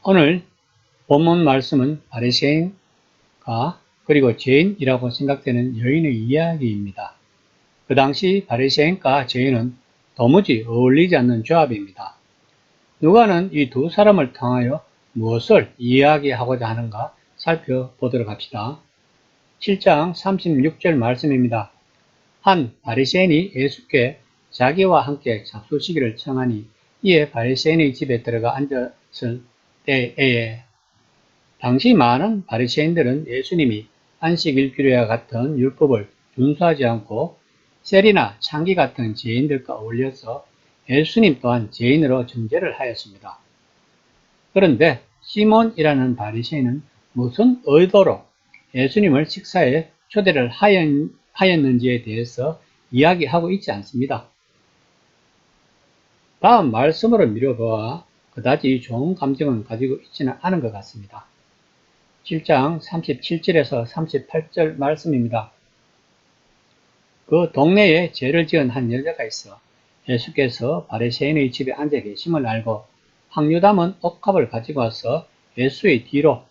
오늘 본문 말씀은 바리새인과 그리고 죄인이라고 생각되는 여인의 이야기입니다. 그 당시 바리새인과 죄인은 도무지 어울리지 않는 조합입니다. 누가는 이 두 사람을 통하여 무엇을 이야기하고자 하는가 살펴보도록 합시다. 7장 36절 말씀입니다. 한 바리새인이 예수께 자기와 함께 잡수시기를 청하니 이에 바리새인의 집에 들어가 앉았을 때에 당시 많은 바리새인들은 예수님이 안식일규례와 같은 율법을 준수하지 않고 세리나 창기 같은 죄인들과 어울려서 예수님 또한 죄인으로 정죄를 하였습니다. 그런데 시몬이라는 바리새인은 무슨 의도로 예수님을 식사에 초대를 하였는지에 대해서 이야기하고 있지 않습니다. 다음 말씀으로 미뤄보아 그다지 좋은 감정은 가지고 있지는 않은 것 같습니다. 7장 37절에서 38절 말씀입니다. 그 동네에 죄를 지은 한 여자가 있어 예수께서 바리새인의 집에 앉아 계심을 알고 황유담은 옥합을 가지고 와서 예수의 뒤로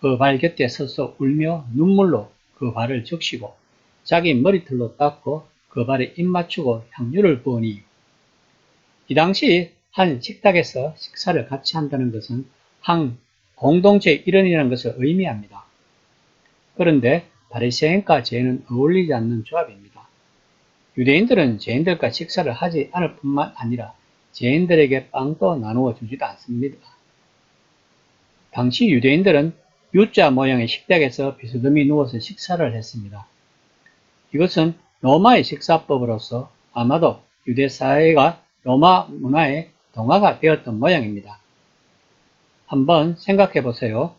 그 발 곁에 서서 울며 눈물로 그 발을 적시고 자기 머리털로 닦고 그 발에 입 맞추고 향유를 부으니 이 당시 한 식탁에서 식사를 같이 한다는 것은 한 공동체의 일원이라는 것을 의미합니다. 그런데 바리새인과 죄인은 어울리지 않는 조합입니다. 유대인들은 죄인들과 식사를 하지 않을 뿐만 아니라 죄인들에게 빵도 나누어 주지도 않습니다. 당시 유대인들은 U자 모양의 식탁에서 비스듬히 누워서 식사를 했습니다. 이것은 로마의 식사법으로서 아마도 유대 사회가 로마 문화의 동화가 되었던 모양입니다. 한번 생각해 보세요.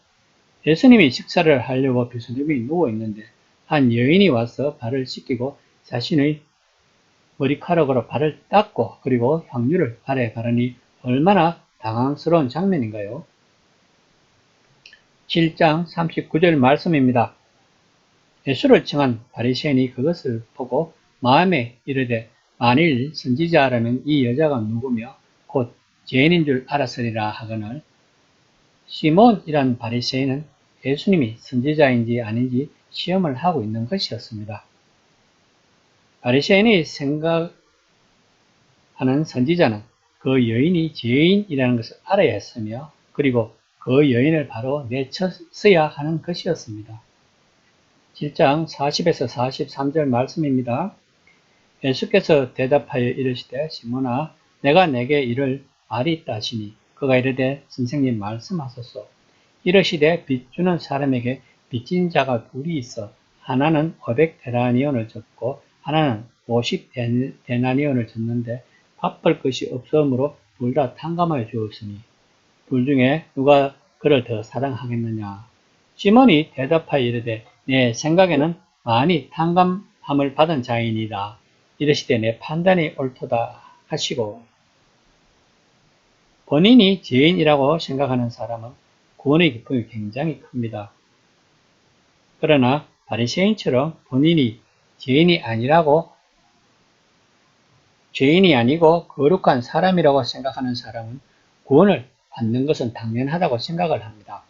예수님이 식사를 하려고 비스듬히 누워 있는데 한 여인이 와서 발을 씻기고 자신의 머리카락으로 발을 닦고 그리고 향유를 발에 바르니 얼마나 당황스러운 장면인가요? 7장 39절 말씀입니다. 예수를 청한 바리새인이 그것을 보고 마음에 이르되 만일 선지자라면 이 여자가 누구며 곧 죄인인 줄 알았으리라 하거늘 시몬이란 바리새인은 예수님이 선지자인지 아닌지 시험을 하고 있는 것이었습니다. 바리새인이 생각하는 선지자는 그 여인이 죄인이라는 것을 알아야 했으며 그리고 그 여인을 바로 내쳤어야 하는 것이었습니다. 7장 40에서 43절 말씀입니다. 예수께서 대답하여 이르시되 시몬아 내가 내게 이를 말이 있다 하시니 그가 이르되 선생님 말씀하소서. 이르시되 빚 주는 사람에게 빚진 자가 둘이 있어 하나는 500데나리온을 졌고 하나는 50데나리온을 졌는데 갚을 것이 없으므로 둘 다 탕감하여 주었으니 둘 중에 누가 그를 더 사랑하겠느냐. 시몬이 대답하여 이르되 내 생각에는 많이 탕감함을 받은 자이니라. 이르시되 내 판단이 옳도다 하시고 본인이 죄인이라고 생각하는 사람은 구원의 기쁨이 굉장히 큽니다. 그러나 바리새인처럼 본인이 죄인이 아니고 거룩한 사람이라고 생각하는 사람은 구원을 받는 것은 당연하다고 생각을 합니다.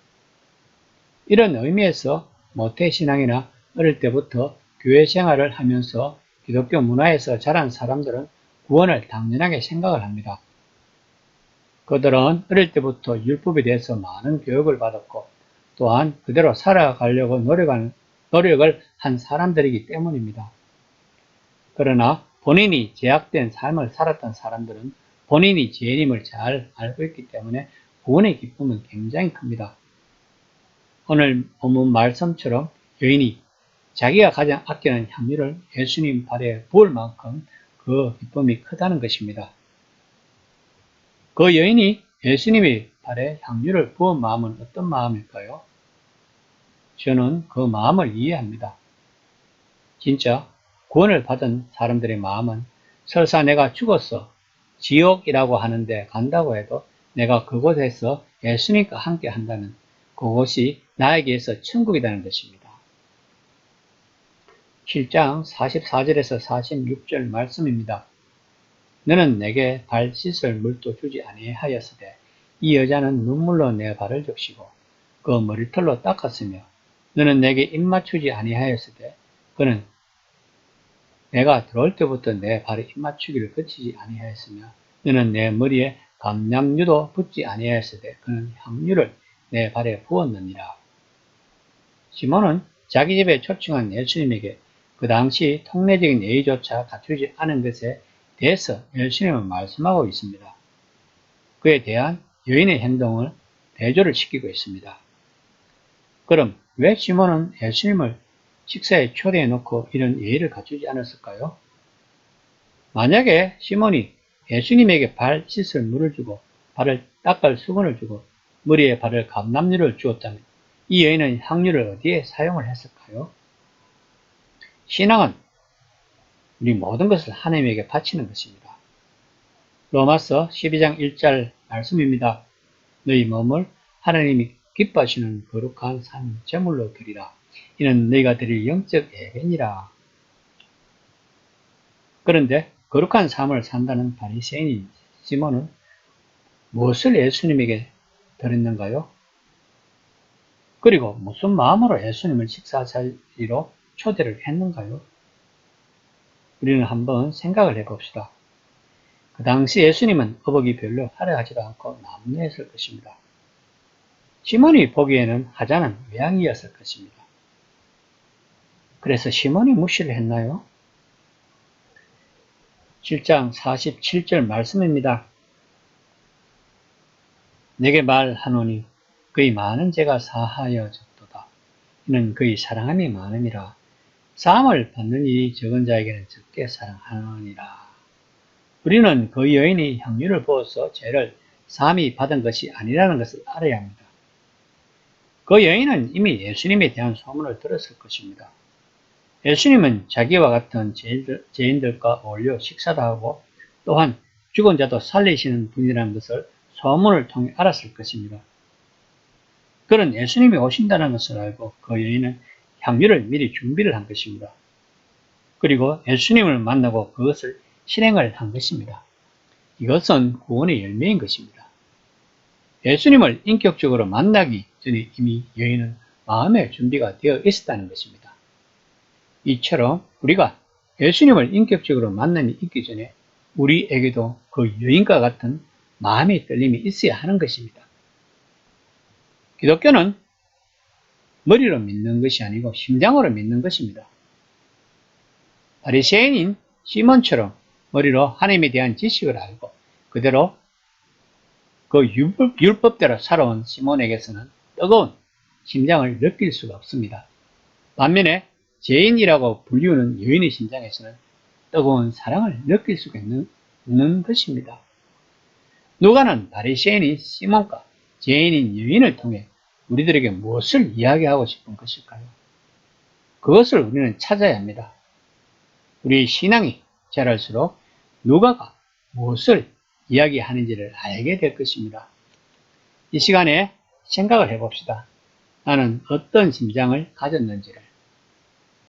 이런 의미에서 모태신앙이나 어릴 때부터 교회 생활을 하면서 기독교 문화에서 자란 사람들은 구원을 당연하게 생각을 합니다. 그들은 어릴 때부터 율법에 대해서 많은 교육을 받았고 또한 그대로 살아가려고 노력을 한 사람들이기 때문입니다. 그러나 본인이 죄악된 삶을 살았던 사람들은 본인이 죄인임을 잘 알고 있기 때문에 구원의 기쁨은 굉장히 큽니다. 오늘 본문 말씀처럼 여인이 자기가 가장 아끼는 향유를 예수님 발에 부을 만큼 그 기쁨이 크다는 것입니다. 그 여인이 예수님의 발에 향유를 부은 마음은 어떤 마음일까요? 저는 그 마음을 이해합니다. 진짜 구원을 받은 사람들의 마음은 설사 내가 죽어서 지옥이라고 하는데 간다고 해도 내가 그곳에서 예수님과 함께 한다는 그곳이 나에게서 천국이라는 것입니다. 7장 44절에서 46절 말씀입니다. 너는 내게 발 씻을 물도 주지 아니하였으되 이 여자는 눈물로 내 발을 적시고 그 머리털로 닦았으며 너는 내게 입 맞추지 아니하였으되 그는 내가 들어올 때부터 내 발에 입 맞추기를 그치지 아니하였으며 너는 내 머리에 감람유도 붓지 아니하였으되 그는 향유를 내 발에 부었느니라. 시몬은 자기 집에 초청한 예수님에게 그 당시 통례적인 예의조차 갖추지 않은 것에 대해서 예수님은 말씀하고 있습니다. 그에 대한 여인의 행동을 대조를 시키고 있습니다. 그럼 왜 시몬은 예수님을 식사에 초대해 놓고 이런 예의를 갖추지 않았을까요? 만약에 시몬이 예수님에게 발 씻을 물을 주고 발을 닦을 수건을 주고 머리에 바를 감람유를 주었다면 이 여인은 향유를 어디에 사용을 했을까요? 신앙은 우리 모든 것을 하나님에게 바치는 것입니다. 로마서 12장 1절 말씀입니다. 너희 몸을 하나님이 기뻐하시는 거룩한 산 제물로 드리라. 이는 너희가 드릴 영적 예배니라. 그런데 거룩한 삶을 산다는 바리새인인 시몬은 무엇을 예수님에게 드렸는가요? 그리고 무슨 마음으로 예수님을 식사 자리로 초대를 했는가요? 우리는 한번 생각을 해봅시다. 그 당시 예수님은 어복이 별로 화려하지도 않고 남루했을 것입니다. 시몬이 보기에는 하찮은 외양이었을 것입니다. 그래서 시몬이 무시를 했나요? 7장 47절 말씀입니다. 내게 말하노니 그의 많은 죄가 사하여졌도다. 이는 그의 사랑함이 많음이라. 사함을 받는 일이 적은 자에게는 적게 사랑하느니라. 우리는 그 여인이 향유를 부어서 죄를 사함이 받은 것이 아니라는 것을 알아야 합니다. 그 여인은 이미 예수님에 대한 소문을 들었을 것입니다. 예수님은 자기와 같은 죄인들과 어울려 식사도 하고 또한 죽은 자도 살리시는 분이라는 것을 소문을 통해 알았을 것입니다. 그는 예수님이 오신다는 것을 알고 그 여인은 향유를 미리 준비를 한 것입니다. 그리고 예수님을 만나고 그것을 실행을 한 것입니다. 이것은 구원의 열매인 것입니다. 예수님을 인격적으로 만나기 전에 이미 여인은 마음의 준비가 되어 있었다는 것입니다. 이처럼 우리가 예수님을 인격적으로 만남이 있기 전에 우리에게도 그 여인과 같은 마음의 떨림이 있어야 하는 것입니다. 기독교는 머리로 믿는 것이 아니고 심장으로 믿는 것입니다. 바리새인인 시몬처럼 머리로 하나님에 대한 지식을 알고 그대로 그 율법대로 살아온 시몬에게서는 뜨거운 심장을 느낄 수가 없습니다. 반면에 죄인이라고 불리우는 여인의 심장에서는 뜨거운 사랑을 느낄 수가 있는 것입니다. 누가는 바리새인인 시몬과 죄인인 여인을 통해 우리들에게 무엇을 이야기하고 싶은 것일까요? 그것을 우리는 찾아야 합니다. 우리의 신앙이 자랄수록 누가가 무엇을 이야기하는지를 알게 될 것입니다. 이 시간에 생각을 해봅시다. 나는 어떤 심장을 가졌는지를.